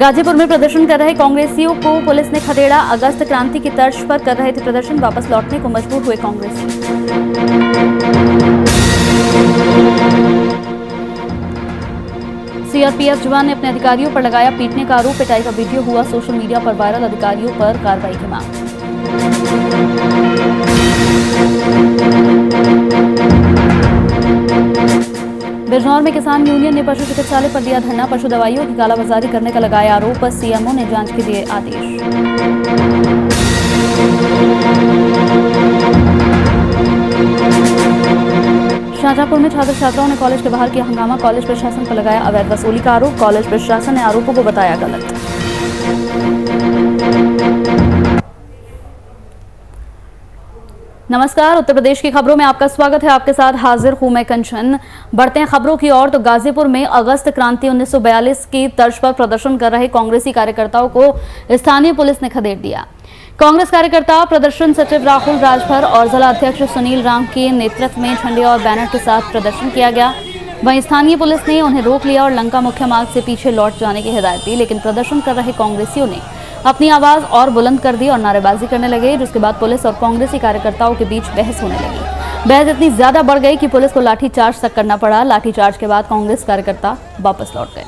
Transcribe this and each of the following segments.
गाजीपुर में प्रदर्शन कर रहे कांग्रेसियों को पुलिस ने खदेड़ा। अगस्त क्रांति की तर्ज पर कर रहे थे प्रदर्शन, वापस लौटने को मजबूर हुए कांग्रेसी। सीआरपीएफ जवान ने अपने अधिकारियों पर लगाया पीटने का आरोप। पिटाई का वीडियो हुआ सोशल मीडिया पर वायरल। अधिकारियों पर कार्रवाई की मांग। बिजनौर में किसान यूनियन ने पशु चिकित्सालय पर दिया धरना। पशु दवाइयों की कालाबाजारी करने का लगाया आरोप। सीएमओ ने जांच के दिए आदेश। शाहजहांपुर में छात्र छात्राओं ने कॉलेज के बाहर किया हंगामा। कॉलेज प्रशासन पर लगाया अवैध वसूली का आरोप। कॉलेज प्रशासन ने आरोपों को बताया गलत। नमस्कार, उत्तर प्रदेश की खबरों में आपका स्वागत है। आपके साथ हाजिर हूं मैं कंचन। बढ़ते हैं खबरों की ओर। तो गाजीपुर में अगस्त क्रांति 1942 की तर्ज पर प्रदर्शन कर रहे कांग्रेसी कार्यकर्ताओं को स्थानीय पुलिस ने खदेड़ दिया। कांग्रेस कार्यकर्ता प्रदर्शन सचिव राहुल राजभर और जिला अध्यक्ष सुनील राम के नेतृत्व में झंडे और बैनर के साथ प्रदर्शन किया गया। वहीं स्थानीय पुलिस ने उन्हें रोक लिया और लंका मुख्य मार्ग से पीछे लौट जाने की हिदायत दी, लेकिन प्रदर्शन कर रहे कांग्रेसियों ने अपनी आवाज और बुलंद कर दी और नारेबाजी करने लगे, जिसके बाद पुलिस और कांग्रेसी कार्यकर्ताओं के बीच बहस होने लगी। बहस इतनी ज्यादा बढ़ गई कि पुलिस को लाठीचार्ज तक करना पड़ा। लाठीचार्ज के बाद कांग्रेस कार्यकर्ता वापस लौट गए।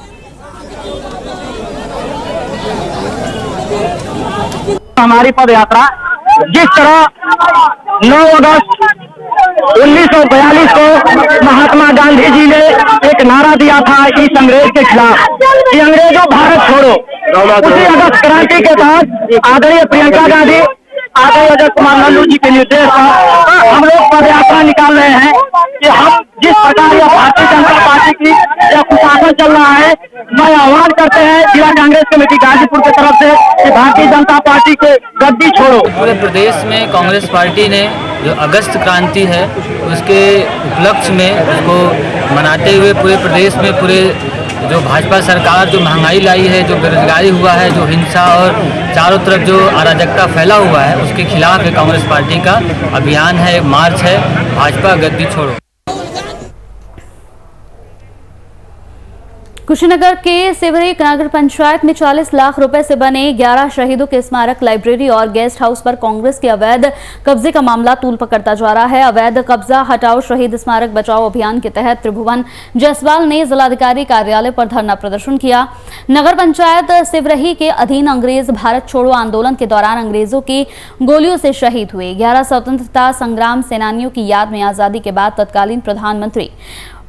हमारी पद यात्रा जिस तरह 9 अगस्त 1942 को महात्मा गांधी जी ने एक नारा दिया था इस अंग्रेज के खिलाफ कि अंग्रेजों भारत छोड़ो, उसी अगस्त क्रांति के तहत आदरणीय प्रियंका गांधी, आदरणीय अजय कुमार लल्लू जी के निर्देश पर हम लोग पद यात्रा निकाल रहे हैं कि हम जिस प्रकार यह भारतीय जनता पार्टी की यह कुशासन चल रहा है, मैं आह्वान करते हैं जिला कांग्रेस कमेटी गाजीपुर की तरफ से कि भारतीय जनता पार्टी के गद्दी छोड़ो। पूरे प्रदेश में कांग्रेस पार्टी ने जो अगस्त क्रांति है उसके उपलक्ष्य में उसको मनाते हुए पूरे प्रदेश में पूरे जो भाजपा सरकार जो महंगाई लाई है, जो बेरोजगारी हुआ है, जो हिंसा और चारों तरफ जो अराजकता फैला हुआ है, उसके खिलाफ कांग्रेस पार्टी का अभियान है, एक मार्च है, भाजपा गद्दी छोड़ो। कुशीनगर के सिवरी नगर पंचायत में 40 लाख रुपए से बने 11 शहीदों के स्मारक, लाइब्रेरी और गेस्ट हाउस पर कांग्रेस के अवैध कब्जे का मामला तूल पकड़ता जा रहा है। अवैध कब्जा हटाओ शहीद स्मारक बचाओ अभियान के तहत त्रिभुवन जायसवाल ने जिलाधिकारी कार्यालय पर धरना प्रदर्शन किया। नगर पंचायत सिवरही के अधीन अंग्रेज भारत छोड़ो आंदोलन के दौरान अंग्रेजों की गोलियों से शहीद हुए 11 स्वतंत्रता संग्राम सेनानियों की याद में आजादी के बाद तत्कालीन प्रधानमंत्री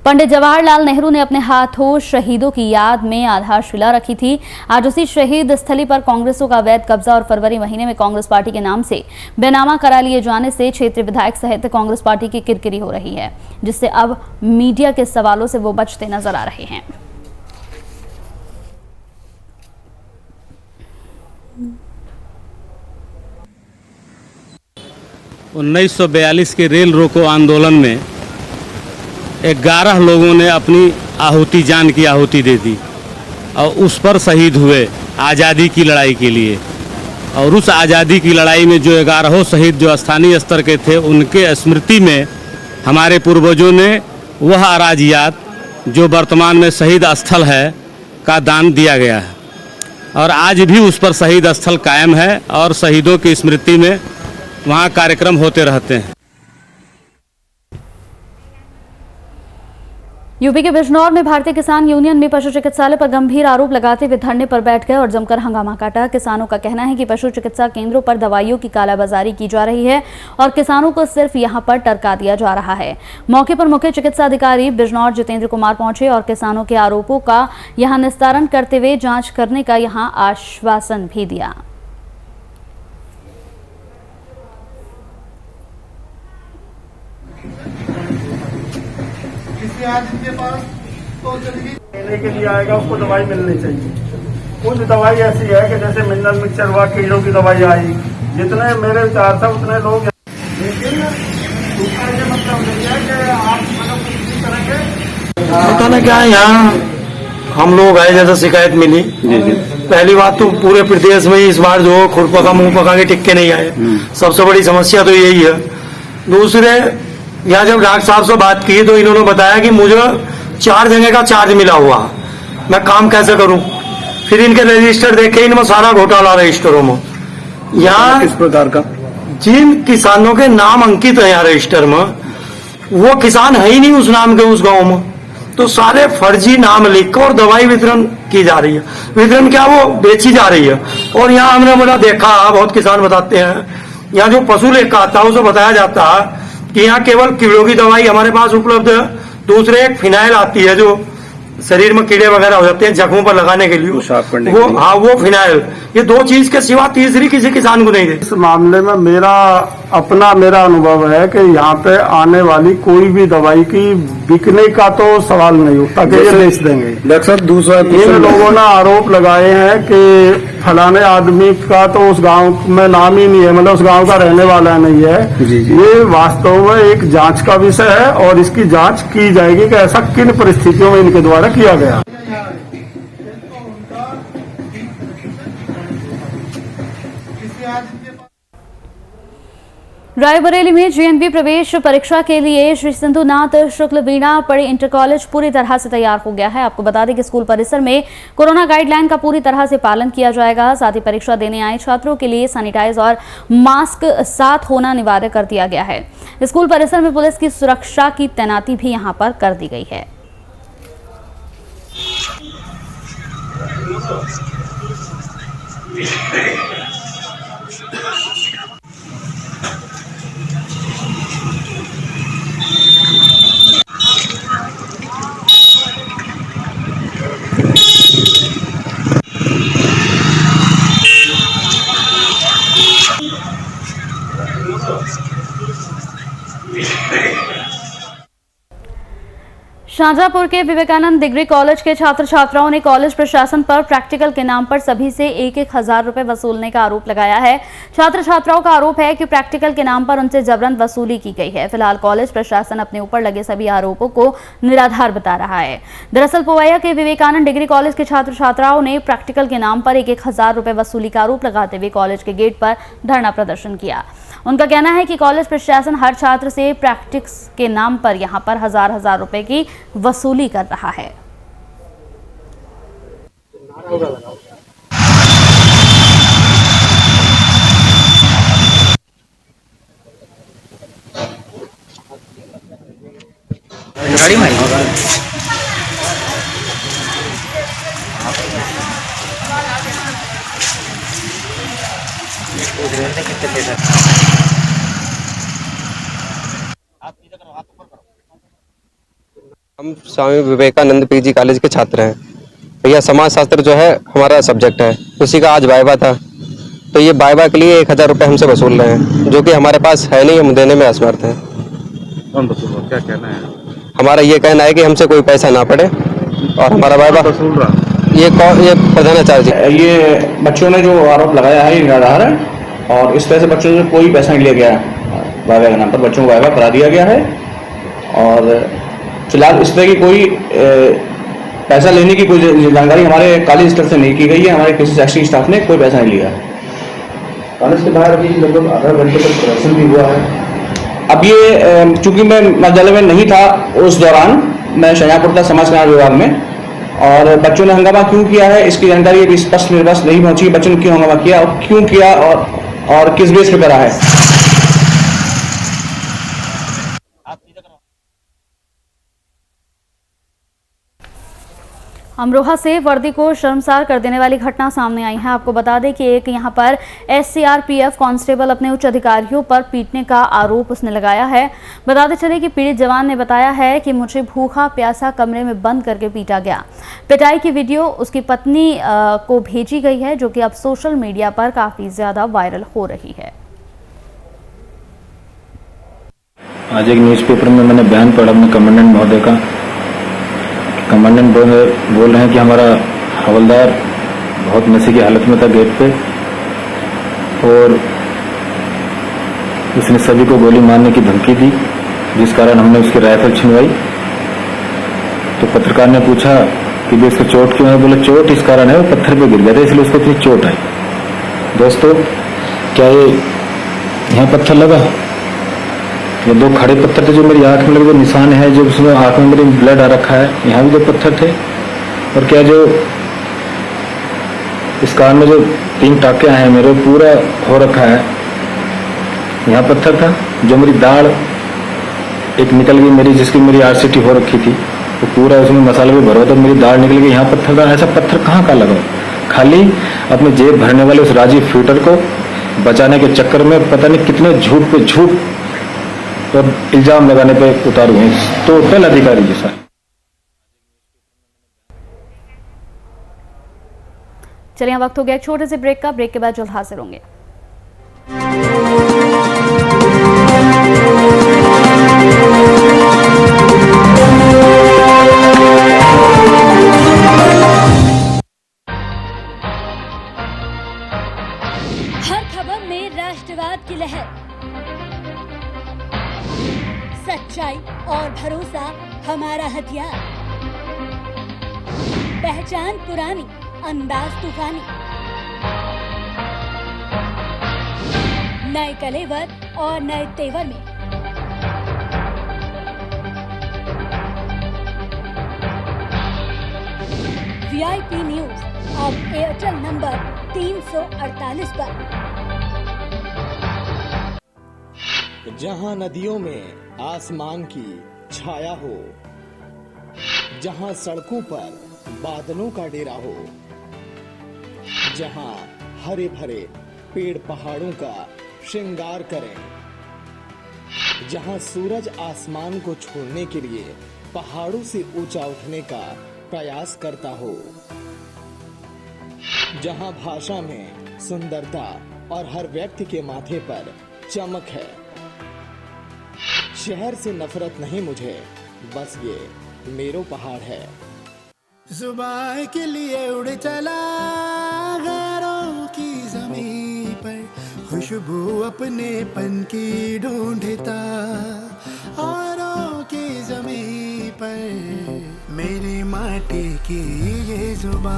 पंडित जवाहरलाल नेहरू ने अपने हाथों शहीदों की याद में आधारशिला रखी थी। आज उसी शहीद स्थली पर कांग्रेसों का अवैध कब्जा और फरवरी महीने में कांग्रेस पार्टी के नाम से बेनामा करा लिए जाने से क्षेत्रीय विधायक सहित कांग्रेस पार्टी की किरकिरी हो रही है, जिससे अब मीडिया के सवालों से वो बचते नजर आ रहे हैं। 1942 के रेल रोको आंदोलन में 11 लोगों ने अपनी आहुति, जान की आहुति दे दी और उस पर शहीद हुए आज़ादी की लड़ाई के लिए। और उस आज़ादी की लड़ाई में जो 11 शहीद जो स्थानीय स्तर के थे, उनके स्मृति में हमारे पूर्वजों ने वह अराजियात जो वर्तमान में शहीद स्थल है का दान दिया गया है और आज भी उस पर शहीद स्थल कायम है और शहीदों की स्मृति में वहाँ कार्यक्रम होते रहते हैं। यूपी के बिजनौर में भारतीय किसान यूनियन में पशु चिकित्सालय पर गंभीर आरोप लगाते हुए धरने पर बैठ गए और जमकर हंगामा काटा। किसानों का कहना है कि पशु चिकित्सा केंद्रों पर दवाइयों की कालाबाजारी की जा रही है और किसानों को सिर्फ यहां पर टरका दिया जा रहा है। मौके पर मुख्य चिकित्सा अधिकारी बिजनौर जितेंद्र कुमार पहुंचे और किसानों के आरोपों का यहां निस्तारण करते हुए जांच करने का यहां आश्वासन भी दिया। जिनके पास तो लेने के लिए आएगा उसको दवाई मिलनी चाहिए। कुछ दवाई ऐसी है कि जैसे मिनरल मिक्सचर हुआ, कीड़ों की दवाई आई, जितने मेरे विचार से उतने लोग, लेकिन उसका ये मतलब नहीं है कि आप किसी तरह के पता नहीं क्या है। यहाँ हम लोग आए, जैसे शिकायत मिली, पहली बात तो पूरे प्रदेश में इस बार जो खुरपका मुंह पका के टिक्के नहीं आए, सबसे बड़ी समस्या तो यही है। दूसरे, यहाँ जब डॉक्टर साहब से बात की तो इन्होंने बताया कि मुझे 4 जगह का चार्ज मिला हुआ, मैं काम कैसे करूं। फिर इनके रजिस्टर देखे, इनमें सारा घोटाला रजिस्टरों में। यहाँ किस प्रकार का? जिन किसानों के नाम अंकित है यहाँ रजिस्टर में, वो किसान है ही नहीं उस नाम के उस गांव में, तो सारे फर्जी नाम लिख और दवाई वितरण की जा रही है। वितरण क्या, वो बेची जा रही है। और यहाँ हमने बोला देखा, बहुत किसान बताते हैं, यहाँ जो पशु लेखा आता है उसे बताया जाता है कि यहाँ केवल कीड़ों की दवाई हमारे पास उपलब्ध है। दूसरे एक फिनाइल आती है जो शरीर में कीड़े वगैरह हो जाते हैं जख्मों पर लगाने के लिए, साफ करने वो के लिए। हाँ वो फिनाइल, ये 2 चीज के सिवा तीसरी किसी किसान को नहीं दे। इस मामले में मेरा अनुभव है कि यहाँ पे आने वाली कोई भी दवाई की बिकने का तो सवाल नहीं उठता कि ये बेच देंगे। डॉक्टर साहब, दूसरा इन लोगों ने आरोप लगाए हैं कि फलाने आदमी का तो उस गांव में नाम ही नहीं है, मतलब उस गांव का रहने वाला नहीं है। जी, जी। ये वास्तव में एक जांच का विषय है और इसकी जांच की जाएगी कि ऐसा किन परिस्थितियों में इनके द्वारा किया गया। रायबरेली में जेएनवी प्रवेश परीक्षा के लिए श्री सिंधुनाथ शुक्ल वीणा पड़े इंटर कॉलेज पूरी तरह से तैयार हो गया है। आपको बता दें कि स्कूल परिसर में कोरोना गाइडलाइन का पूरी तरह से पालन किया जाएगा। साथ ही परीक्षा देने आए छात्रों के लिए सैनिटाइज और मास्क साथ होना अनिवार्य कर दिया गया है। स्कूल परिसर में पुलिस की सुरक्षा की तैनाती भी यहां पर कर दी गई है। शाहजहांपुर के विवेकानंद डिग्री कॉलेज के छात्र छात्राओं ने कॉलेज प्रशासन पर प्रैक्टिकल के नाम पर सभी से 1,000 रुपए वसूलने का आरोप लगाया है। छात्र छात्राओं का आरोप है कि प्रैक्टिकल के नाम पर उनसे जबरन वसूली की गई है। फिलहाल कॉलेज प्रशासन अपने ऊपर लगे सभी आरोपों को निराधार बता रहा है। दरअसल पोवैया के विवेकानंद डिग्री कॉलेज के छात्र छात्राओं ने प्रैक्टिकल के नाम पर 1,000 रुपए वसूली का आरोप लगाते हुए कॉलेज के गेट पर धरना प्रदर्शन किया। उनका कहना है कि कॉलेज प्रशासन हर छात्र से प्रैक्टिस के नाम पर यहां पर हजार रुपए की वसूली कर रहा है। हम स्वामी विवेकानंद पीजी कॉलेज के छात्र हैं। भैया समाज शास्त्र जो है हमारा सब्जेक्ट है, उसी का आज वाइवा था, तो ये वाइवा के लिए 1,000 रुपये हमसे वसूल रहे हैं, जो कि हमारे पास है नहीं, हम देने में असमर्थ हैं। कौन वसूल? क्या कहना है? हमारा ये कहना है कि हमसे कोई पैसा ना पड़े और हमारा वाइवा वसूल रहा। ये प्रधानाचार्य जी। ये बच्चों ने जो आरोप लगाया है ये निराधार है और इस तरह से बच्चों से कोई पैसा नहीं लिया गया वाइवा के नाम पर। बच्चों को वाइवा करा दिया गया है और फिलहाल इस तरह की कोई पैसा लेने की कोई जानकारी हमारे कॉलेज स्तर से नहीं की गई है। हमारे किसी शैक्षणिक स्टाफ ने कोई पैसा नहीं लिया है। कॉलेज के बाहर अभी लगभग आधा घंटे तक प्रदर्शन भी हुआ है। अब ये चूंकि मैं विद्यालय में नहीं था उस दौरान, मैं शाहजहांपुर था समाज कल्याण विभाग में, और बच्चों ने हंगामा क्यों किया है इसकी जानकारी अभी स्पष्ट निर्वास नहीं पहुंची। बच्चों ने क्यों हंगामा किया और क्यों किया और किस बेस पे करा है। अमरोहा से वर्दी को शर्मसार कर देने वाली घटना सामने आई है। आपको बता दें कि एक यहां पर SCRPF कांस्टेबल अपने उच्च अधिकारियों पर पीटने का आरोप उसने लगाया है। बताते चले कि पीड़ित जवान ने बताया है कि मुझे भूखा प्यासा कमरे में बंद करके पीटा गया। पिटाई की वीडियो उसकी पत्नी को भेजी गई है, जो कि अब सोशल मीडिया पर काफी ज्यादा वायरल हो रही है। आज एक न्यूज़पेपर में मैंने बयान पढ़ा अपने कमांडेंट महोदय का। कमांडेंट बोल रहे हैं कि हमारा हवलदार बहुत नशे की हालत में था गेट पे और उसने सभी को गोली मारने की धमकी दी, जिस कारण हमने उसकी राइफल छिनवाई। तो पत्रकार ने पूछा कि भी उसको चोट क्यों है? बोले चोट इस कारण है, वो पत्थर पे गिर गया था इसलिए उसको इतनी चोट आई। दोस्तों, क्या ये यहाँ पत्थर लगा? ये 2 खड़े पत्थर थे जो मेरी आंख में लगे, जो निशान है, जो उसमें आंख में मेरी ब्लड आ रखा है, यहाँ भी 2 पत्थर थे। और क्या जो इस कान में जो 3 टाके आए हैं मेरे पूरा हो रखा है। यहाँ पत्थर था, जो मेरी दाढ़ एक निकल गई मेरी, जिसकी मेरी RCT हो रखी थी, वो पूरा उसमें मसाला भी भरा तो मेरी दाढ़ निकल गई। यहाँ पत्थर था, ऐसा पत्थर कहाँ का लगा? खाली अपने जेब भरने वाले उस राजीव फ्यूटर को बचाने के चक्कर में पता नहीं कितने झूठ पे झूठ और इल्जाम लगाने पे उतारू हैं। टोटल अधिकारी है सर। चलिए वक्त हो गया एक छोटे से ब्रेक का। ब्रेक के बाद जल्द हाजिर होंगे। हर खबर में राष्ट्रवाद की लहर, सच्चाई और भरोसा हमारा हथियार, पहचान पुरानी, अंदाज तूफानी, नए कलेवर और नए तेवर में। VIP न्यूज अब एयरटेल नंबर 348 पर। जहां नदियों में आसमान की छाया हो, जहां सड़कों पर बादलों का डेरा हो, जहां हरे भरे पेड़ पहाड़ों का श्रृंगार करें, जहां सूरज आसमान को छोड़ने के लिए पहाड़ों से ऊंचा उठने का प्रयास करता हो, जहां भाषा में सुंदरता और हर व्यक्ति के माथे पर चमक है। शहर से नफरत नहीं मुझे, बस ये मेरो पहाड़ है। जुबान के लिए उड़ चला गैरों की ज़मीं पर, खुशबू अपने पन की ढूंढता औरों की ज़मीं पर। मेरी माटी की ये जुबान,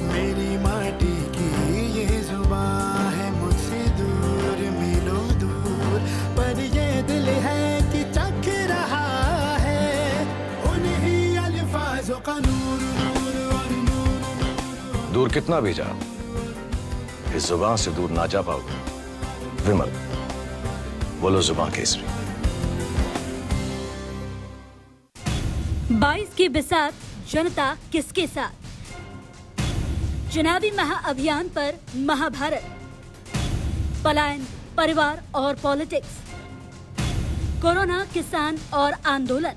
मेरी माटी की ये जुबान है मुझसे दूर मीलों दूर, पर ये दिल है कि चख रहा है उन्हीं अल्फाजों का नूर नूर और नूर। दूर कितना भी जा, इस जुबान से दूर ना जा पाओगे। विमल, बोलो जुबान केसरी। 22 की बिसात, जनता किसके साथ? चुनावी महाअभियान पर महाभारत, पलायन, परिवार और पॉलिटिक्स, कोरोना, किसान और आंदोलन,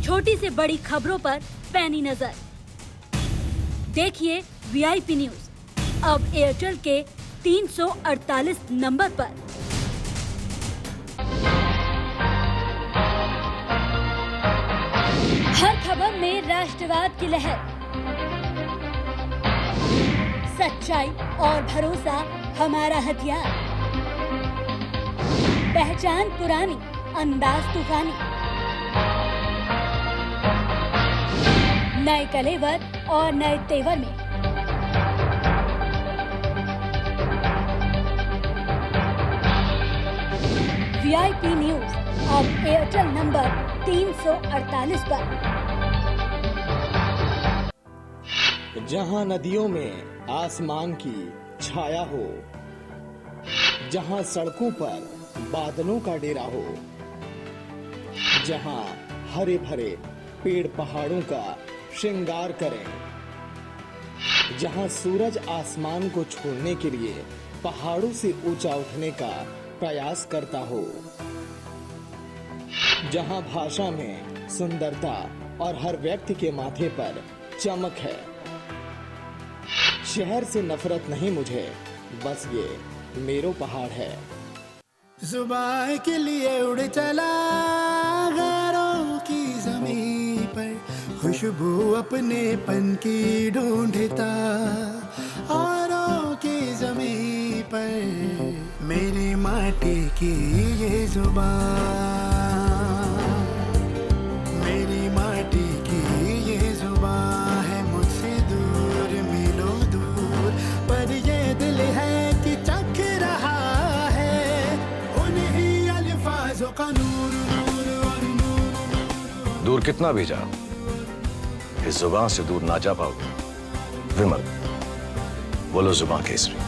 छोटी से बड़ी खबरों पर पैनी नजर। देखिए VIP न्यूज अब एयरटेल के 348 नंबर पर। हर खबर में राष्ट्रवाद की लहर, सच्चाई और भरोसा हमारा हथियार, पहचान पुरानी, अंदाज तूफानी, नए कलेवर और नए तेवर में। VIP न्यूज अब एयरटेल नंबर 348 पर। जहां नदियों में आसमान की छाया हो, जहां सड़कों पर बादलों का डेरा हो, जहां हरे भरे पेड़ पहाड़ों का श्रृंगार करें, जहां सूरज आसमान को छोड़ने के लिए पहाड़ों से ऊंचा उठने का प्रयास करता हो, जहां भाषा में सुंदरता और हर व्यक्ति के माथे पर चमक है। शहर से नफरत नहीं मुझे, बस ये मेरो पहाड़ है। जुबान के लिए उड़ चला गैरों की ज़मीं पर, खुशबू अपने पन की ढूंढता औरों की ज़मीं पर। मेरी माटी की ये जुबान, मेरी माटी की ये जुबान है मुझसे दूर मीलों दूर, पर ये दिल है कि चख रहा है उन्हीं अल्फाजों का नूर नूर और नूर। दूर कितना भी जा, इस जुबान से दूर ना जा पाओगे। विमल, बोलो जुबान केसरी।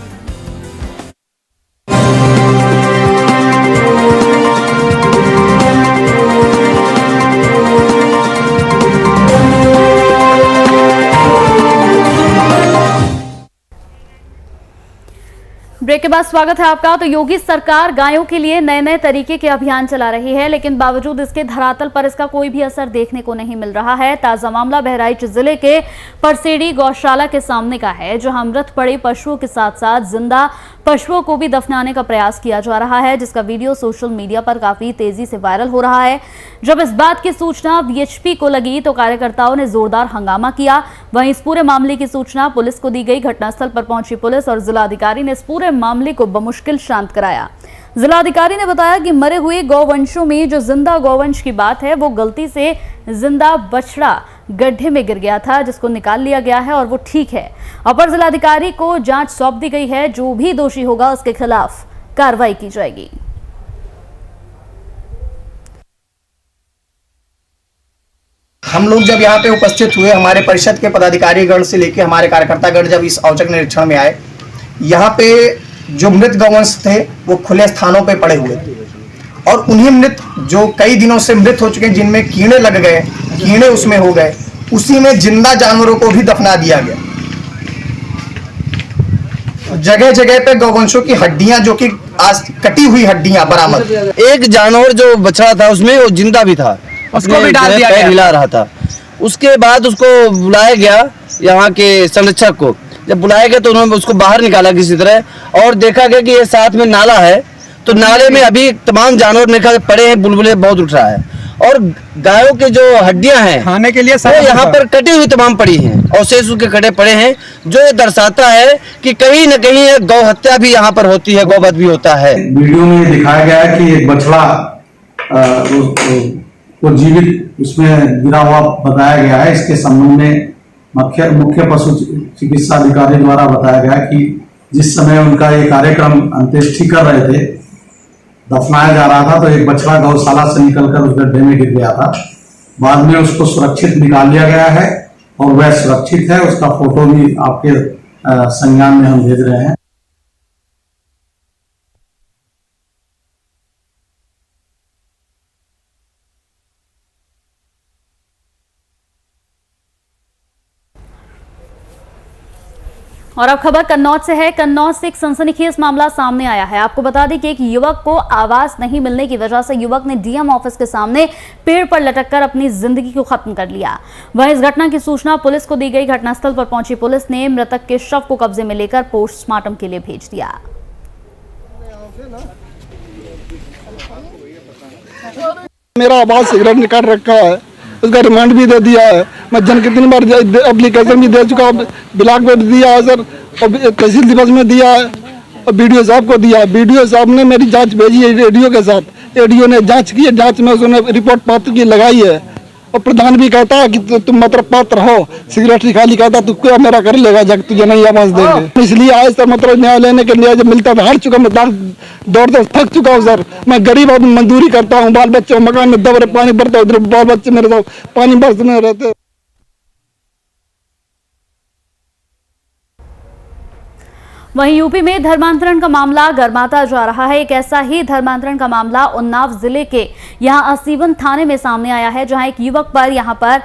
ब्रेक के बाद स्वागत है आपका। तो योगी सरकार गायों के लिए नए नए तरीके के अभियान चला रही है, लेकिन बावजूद इसके धरातल पर इसका कोई भी असर देखने को नहीं मिल रहा है। ताजा मामला बहराइच जिले के परसेड़ी गौशाला के सामने का है, जहां मृत पड़े पशुओं के साथ साथ जिंदा पशुओं को भी दफनाने का प्रयास किया जा रहा है, जिसका वीडियो सोशल मीडिया पर काफी तेजी से वायरल हो रहा है। जब इस बात की सूचना वीएचपी को लगी तो कार्यकर्ताओं ने जोरदार हंगामा किया। वहीं इस पूरे मामले की सूचना पुलिस को दी गई। घटनास्थल पर पहुंची पुलिस और जिलाधिकारी ने इस पूरे मामले को बमुश्किल शांत कराया। जिलाधिकारी ने बताया कि मरे हुए गौवंशों में जो जिंदा गौवंश की बात है, वो गलती से जिंदा बछड़ा गड्ढे में गिर गया था, जिसको निकाल लिया गया है और वो ठीक है। अपर जिलाधिकारी को जांच सौंप दी गई है। जो भी दोषी होगा उसके खिलाफ कार्रवाई की जाएगी। हम लोग जब यहाँ पे उपस्थित हुए, हमारे परिषद के पदाधिकारीगण से लेकर हमारे कार्यकर्तागण जब इस औचक निरीक्षण में आए, यहाँ पे जो मृत गौवंश थे वो खुले स्थानों पे पड़े हुए थे और उन्हीं मृत जो कई दिनों से मृत हो चुके हैं, जिनमें कीड़े लग गए, कीड़े उसमें हो गए, उसी में जिंदा जानवरों को भी दफना दिया गया। जगह जगह पे गौवंशों की हड्डियां, जो कि आज कटी हुई हड्डियां बरामद। एक जानवर जो बछड़ा था उसमें वो जिंदा भी था, उसको भी डाल दिया गया, हिला रहा था। उसके बाद उसको बुलाया गया यहाँ के संरक्षक को। जब बुलाया गया तो उन्होंने उसको बाहर निकाला किसी तरह और देखा गया कि ये साथ में नाला है, तो नाले में अभी तमाम जानवर निकल पड़े हैं, बुलबुले बहुत उठ रहा है और गायों के जो हड्डियां हैं खाने के लिए वो यहाँ पर कटी हुई तमाम पड़ी हैं और शेष के कटे पड़े हैं, जो ये दर्शाता है कि कहीं न कहीं गौ हत्या भी यहाँ पर होती है, गौवध भी होता है। वीडियो में दिखाया गया है कि एक बछड़ा को जीवित उसमें गिरा हुआ बताया गया है। इसके संबंध में मुख्य पशु चिकित्सा अधिकारी द्वारा बताया गया कि जिस समय उनका ये कार्यक्रम अंत्येष्टि कर रहे थे, दफनाया जा रहा था, तो एक बछड़ा गौशाला से निकलकर उस गड्ढे में गिर गया था। बाद में उसको सुरक्षित निकाल लिया गया है और वह सुरक्षित है। उसका फोटो भी आपके संज्ञान में हम भेज रहे हैं। और अब खबर कन्नौज से है। कन्नौज से एक सनसनीखेज मामला सामने आया है। आपको बता दें कि एक युवक को आवास नहीं मिलने की वजह से युवक ने डीएम ऑफिस के सामने पेड़ पर लटककर अपनी जिंदगी को खत्म कर लिया। वहीं इस घटना की सूचना पुलिस को दी गई। घटनास्थल पर पहुंची पुलिस ने मृतक के शव को कब्जे में लेकर पोस्टमार्टम के लिए भेज दिया। मेरा आवाज सिगरेट निकाल रखा है, उसका रिमांड भी दे दिया है। मैं जन के 3 बार एप्लीकेशन भी दे चुका हूँ, ब्लॉक में दिया है सर, और तहसील दिवस में दिया है और बीडीओ साहब को दिया है। बीडीओ साहब ने मेरी जांच भेजी है एडीओ के साथ। एडीओ ने जांच की है, जांच में उसने रिपोर्ट पात्र की लगाई है और प्रधान भी कहता है कि तुम मतलब पात्र हो। सेक्रेटरी खाली कहता तू क्या मेरा कर लेगा जब तुझे नहीं आवाज देंगे। इसलिए आज सर मतलब न्याय लेने के लिए जब मिलता था, हार चुका मैं, दौड़ते थक चुका हूँ सर। मैं गरीब आदमी, मजदूरी करता हूँ, बाल बच्चे मकान में दब रहे, पानी भरता, उधर बाल बच्चे मेरे साथ पानी बरसने रहते। वहीं यूपी में धर्मांतरण का मामला गर्माता जा रहा है। एक ऐसा ही धर्मांतरण का मामला उन्नाव जिले के यहां असीवन थाने में सामने आया है, जहां एक युवक पर यहां पर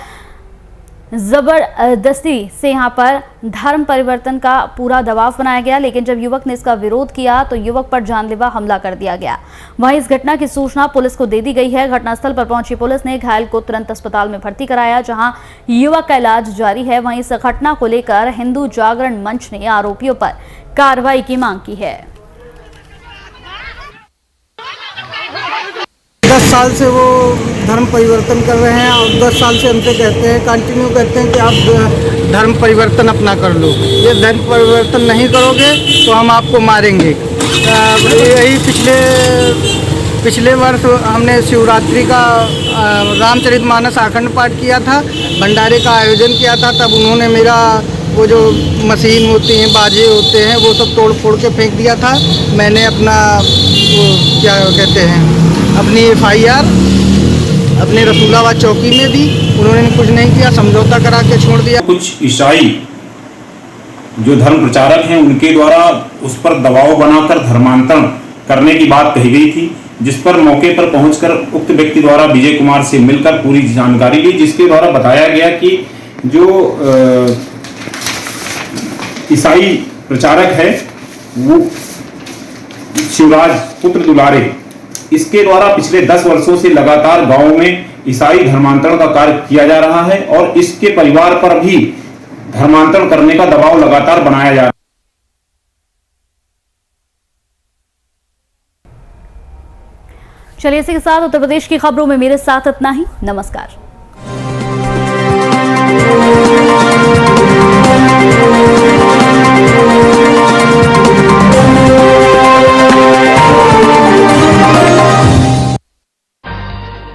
जबरदस्ती से यहां पर धर्म परिवर्तन का पूरा दबाव बनाया गया, लेकिन जब युवक ने इसका विरोध किया तो युवक पर जानलेवा हमला कर दिया गया। वहीं इस घटना की सूचना पुलिस को दे दी गई है। घटनास्थल पर पहुंची पुलिस ने घायल को तुरंत अस्पताल में भर्ती कराया, जहां युवक का इलाज जारी है। वहीं इस घटना को लेकर हिंदू जागरण मंच ने आरोपियों पर कार्रवाई की मांग की है। 10 साल से वो धर्म परिवर्तन कर रहे हैं और 10 साल से हमसे कहते हैं, कंटिन्यू कहते हैं कि आप धर्म परिवर्तन अपना कर लो। ये धर्म परिवर्तन नहीं करोगे तो हम आपको मारेंगे। यही पिछले वर्ष हमने शिवरात्रि का रामचरितमानस अखंड पाठ किया था, भंडारे का आयोजन किया था। तब उन्होंने मेरा वो जो मशीन होती हैं, बाजे होते हैं, वो सब तोड़ फोड़ के फेंक दिया था। मैंने अपना वो क्या कहते हैं अपनी FIR अपने रसूलाबाद चौकी में दी, उन्होंने कुछ नहीं किया, समझौता करा के छोड़ दिया। कुछ ईसाई जो धर्म प्रचारक हैं उनके द्वारा उस पर दबाव बनाकर धर्मांतरण करने की बात कही गई थी, जिस पर मौके पर पहुंचकर उक्त व्यक्ति द्वारा विजय कुमार से मिलकर पूरी जानकारी ली, जिसके द्वारा बताया गया कि जो ईसाई प्रचारक है वो शिवराज पुत्र दुलारे, इसके द्वारा पिछले 10 वर्षों से लगातार गांव में ईसाई धर्मांतरण का कार्य किया जा रहा है और इसके परिवार पर भी धर्मांतरण करने का दबाव लगातार बनाया जा रहा है। चलिए इसी के साथ उत्तर प्रदेश की खबरों में मेरे साथ इतना ही। नमस्कार।